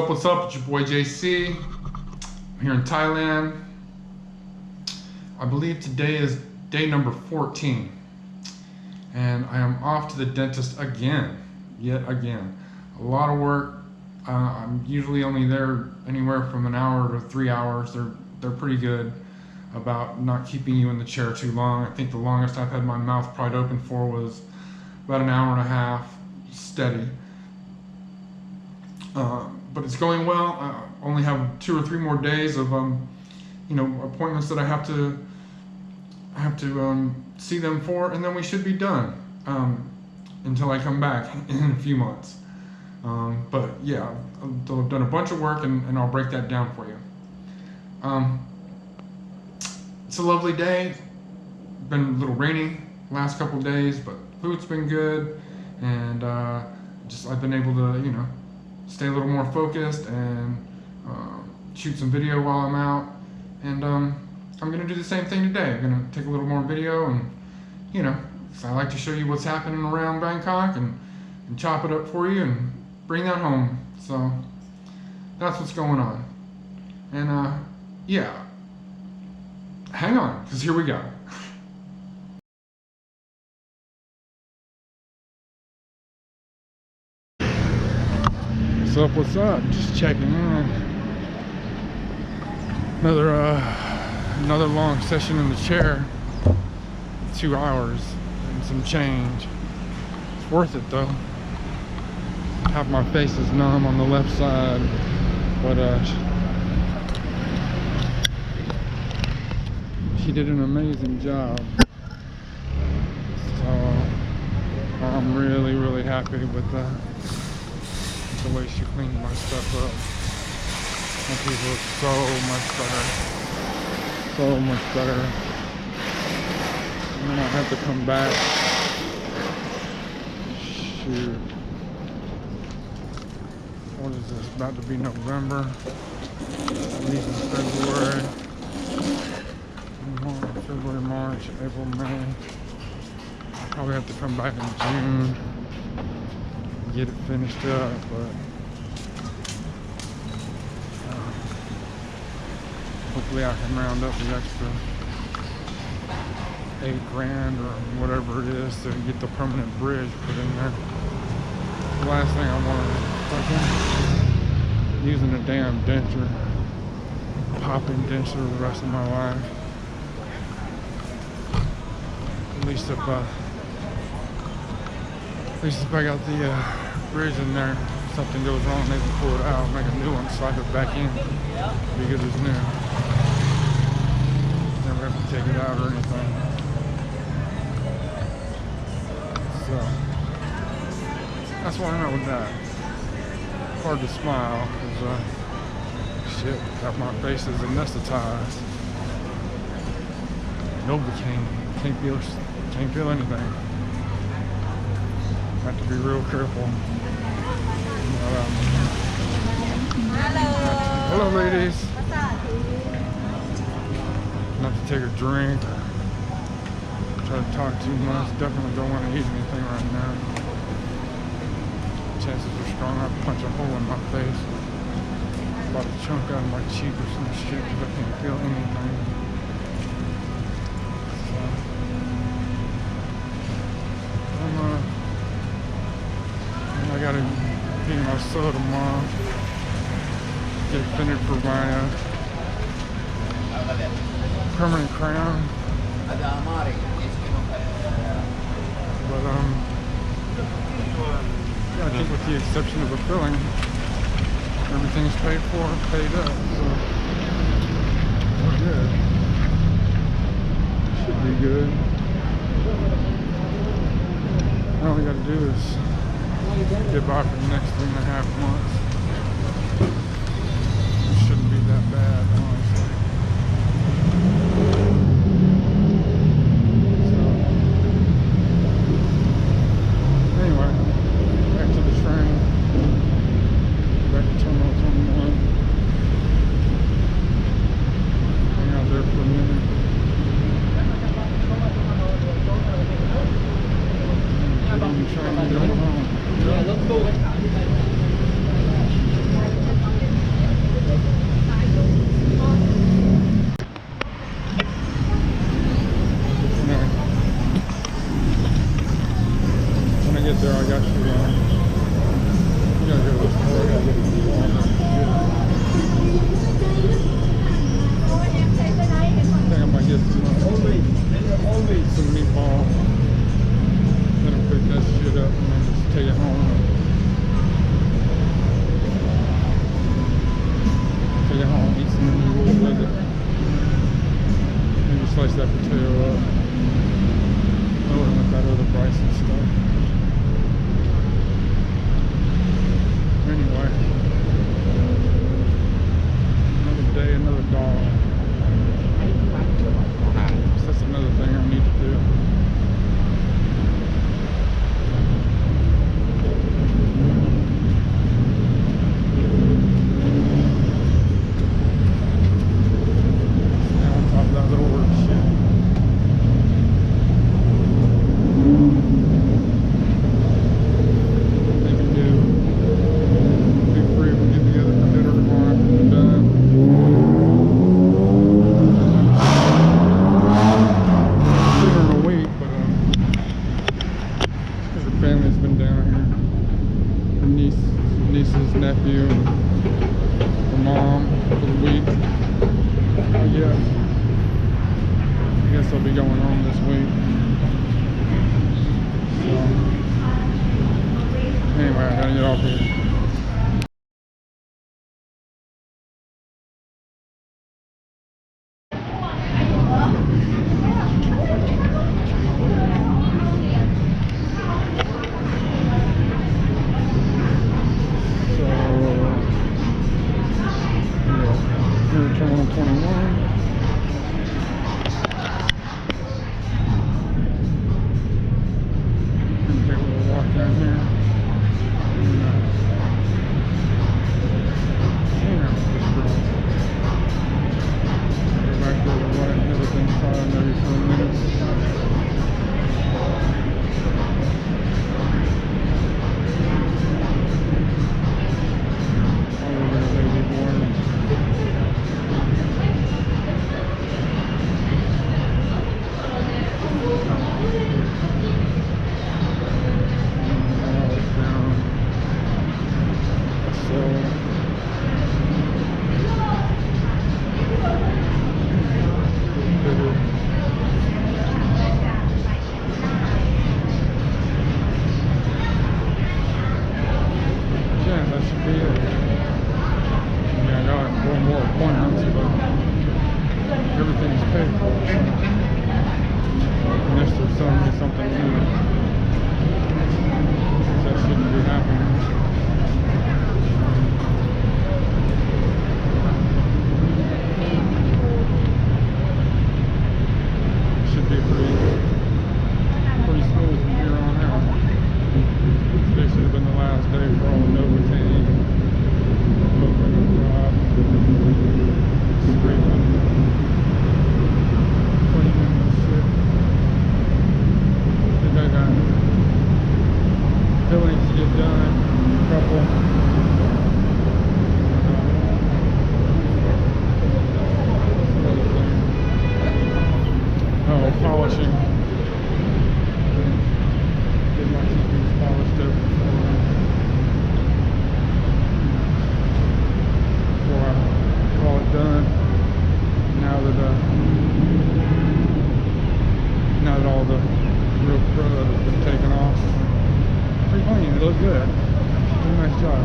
What's up? It's your boy JC. I'm here in Thailand. I believe today is day number 14. And I am off to the dentist again. Yet again. A lot of work. I'm usually only there anywhere from an hour to 3 hours. They're pretty good about not keeping you in the chair too long. I think the longest I've had my mouth pried open for was about an hour and a half, steady. But it's going well. I only have 2 or 3 more days of appointments that I have to see them for, and then we should be done until I come back in a few months. But yeah, I've done a bunch of work, and I'll break that down for you. It's a lovely day. Been a little rainy last couple of days, but food's been good, and I've been able to stay a little more focused and shoot some video while I'm out. And I'm gonna do the same thing today. I'm gonna take a little more video, and 'cause I like to show you what's happening around Bangkok and chop it up for you and bring that home. So that's what's going on. And yeah, hang on, because here we go. What's up? Just checking in. Another long session in the chair. 2 hours and some change. It's worth it though. Half my face is numb on the left side, but she did an amazing job. So I'm really happy with the way she cleaned my stuff up. My teeth look so much better. And then I have to come back. Shoot. What is this? About to be November. These in February. February, March, April, May. I'll probably have to come back in June. Get it finished up, but hopefully I can round up the extra $8,000 or whatever it is to get the permanent bridge put in there. The last thing I want to using a damn denture, popping denture the rest of my life. At least if I got the bridge in there, if something goes wrong, they can pull it out, make a new one, slide it back in, be good as new. Never have to take it out or anything. So, that's why I'm at with that. Hard to smile, because shit, got my face is anesthetized. Novocaine, can't feel anything. Have to be real careful. Hello ladies. Not to take a drink. Try to talk too much. Definitely don't want to eat anything right now. Chances are strong I'll punch a hole in my face. About to chunk out of my cheek or some shit because I can't feel anything. I gotta be my soda tomorrow. Get fitted for my permanent crown. But Yeah, I think with the exception of a filling, everything's paid for, paid up, so we're good. Should be good. All we gotta do is get by for the next 3.5 months. It shouldn't be that bad, honestly. So, anyway, back to the train. Back to Terminal 21. Hang out there for a minute. Get on the train and go home. When I get there, I got you. We gotta go to the store. I gotta get some water. I think I might get some meatballs. Let them pick that shit up and then just take it home. Take it home, eat some noodles with it. Maybe slice that potato up. Load it with that other rice and stuff. Anyway, another day, another dog. So that's another thing I need to do. Now on top of that little work shit. Family's been down here. Her nieces, nephew, her mom for the week. Oh yeah. I guess I'll be going home this week. So anyway, I gotta get off here. Terminal 21. Take a little walk down here. Hang out with this girl. Go back to the right, everything's fine maybe for a minute. Oh, there's a baby boy. Everything's paid for, so unless there's something new, that shouldn't be happening. It should be pretty smooth from here on out. Today should have been the last day for all the Novocaine, scraping. I got fillings to get done, a couple. Oh, polishing. Get my TVs polished up before I call it done. Now that all the real crud has been taken off. look good. Really nice job.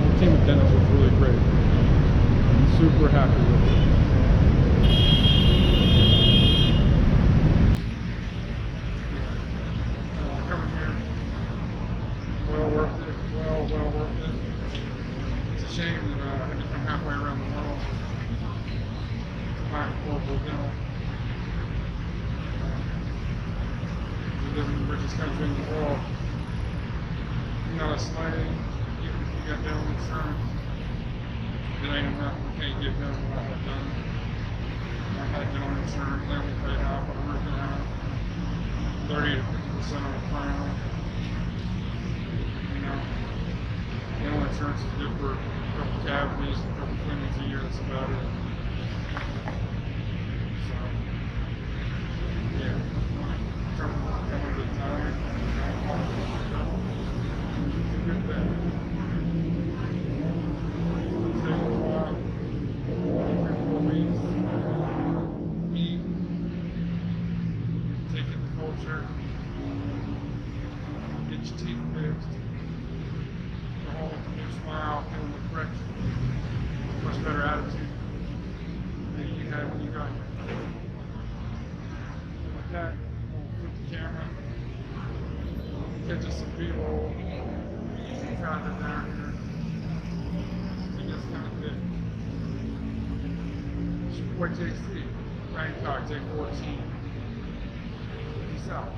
The team at Dennis was really great. I'm super happy with it. Coming here, well worth it. Well worth it. It's a shame that I had to come halfway around the world to buy a portable dental. We live in the richest country in the world. You're not a slave, even if you got dental insurance. It ain't enough. We can't get done what I've done. I had dental insurance, they only paid half what I'm working out. 30 to 50% of the crown. You know, dental insurance is good for a couple cavities, a couple cleanings a year, that's about it. So, yeah. Coming to Thailand. It's a good thing. Stay a little while. 3-4 weeks. Eat. Take in the culture. Get your teeth fixed. Go home with a new smile, feeling refreshed. Much better attitude than you had when you got here. And with that, we'll flip the camera. Catch us some B-roll. Some traffic down here. And that's kind of it. Boy JC, Bangkok, J14. Peace out.